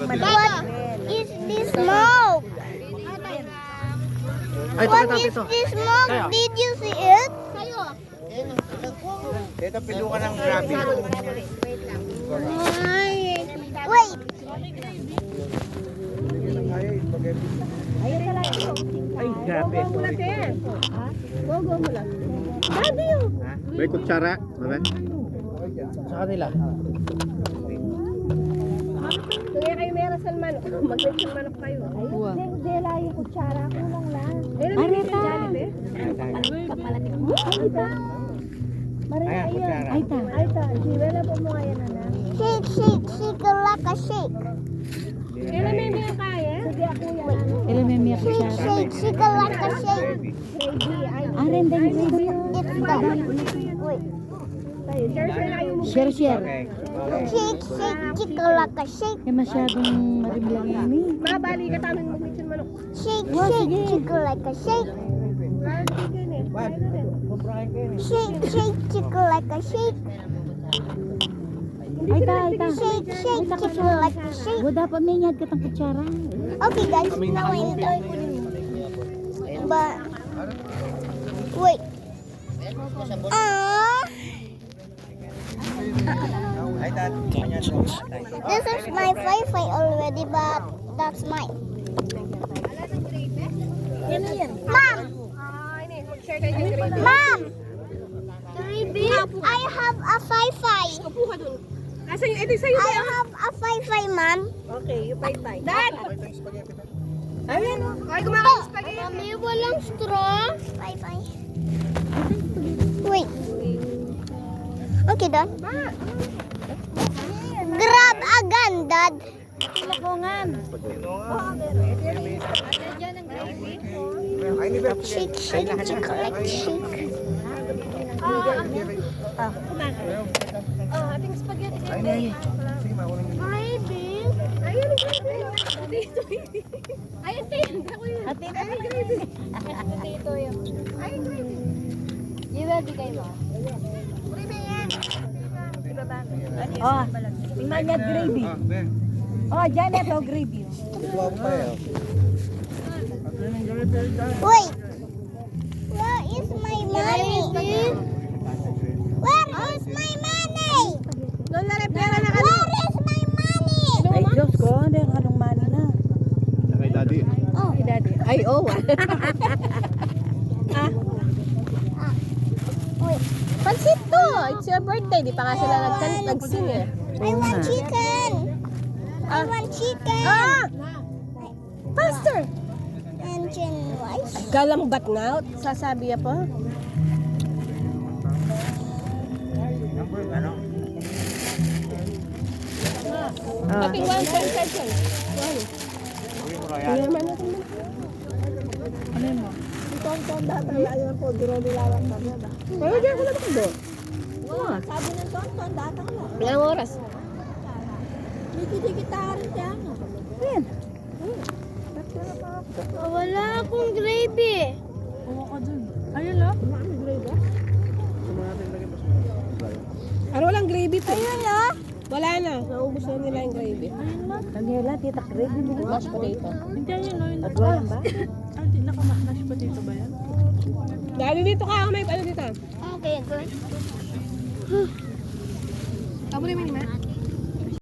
What is this smoke? What is this smoke? Did you see it? Ito pilukan ng grabe. Wait. Ay, grabe. Gogo mo lang. Daddy yun. May kutsara. Sa kanila. Kaya kayo may rasal manok. Mag-rasal manok kayo. Hindi lang yung kutsara ko lang. Arita. Kapalatik mo. Arita. Ayan, kutsara. Arita. Wala po mo kaya na lang. Shake, shake, shake like a shake. Kailan may mga kaya? Sige ako yan. Ilan may miyak siya? Shake, shake, shake like a shake. Aren din It's done. Wait. Share. Okay. Shake, shake, shake like a shake. Eh masyadong marimlang yan eh. Mabali ka tamin mag-mixin manok. Shake, shake, shake like a shake. Shake, shake, shake like a shake. Ay ta. Shake, shake, shake like a shake. O dapat may nyad ka tang kutsara. Okay guys, now I know. But wait. Ay, dad. This is my Wi-Fi already, but that's mine. Mom, Mom, I have a Wi-Fi. Asa yung edit sa'yo? I have a Wi-Fi, Mom. Okay, you bye-bye. Dad! Ayan o. Ay, kumakain ng spaghetti. Mami, walang straw. Wi-Fi. Wait. Okay, done. Grab again, Dad. Lakongan. Shake, shake, shake, like shake. Ating spaghetti kayo. Baby. Ayun, dito. Ayun, dito. Ate na. Dito yun. Ayun, dito. Di ba di kayo? Oh, tingnan niya gravy. Oh, dyan ito gravy. Wait. Where is my money? Where is my money? Lola, pera na ka. Where is my money? Ay, Diyos ko, hindi ang anong mani na. Kay daddy. Oh. Ay, daddy. Ay, oh. Wait. Pansit to. It's your birthday. Di pa nga sila nag-sing eh. I want chicken. I want chicken. Faster! Engine rice. Galambat na. Sasabi po. Ano? Ating 1 seconds. Kaya man natin man. Ano mo? Tonton data lang po. Duro nilalang na ba? Pero diyan ko lang ako do. Sabi ng tonton, data ko. Ilang oras? Dikit-dikitarin siya. Ayan. Wala akong gravy. Kuha ka dun. Ayun lang. Ano walang gravy po? Ayun oh. Wala na. Naubos na nila yung gravy. Daniela, tita gravy mo. Mashed potato. Hindi yan yun. Agwayan ba? Ay, di naka-mash potato ba yan? Dali dito ka. May ano dito? Okay, good. Abo na yung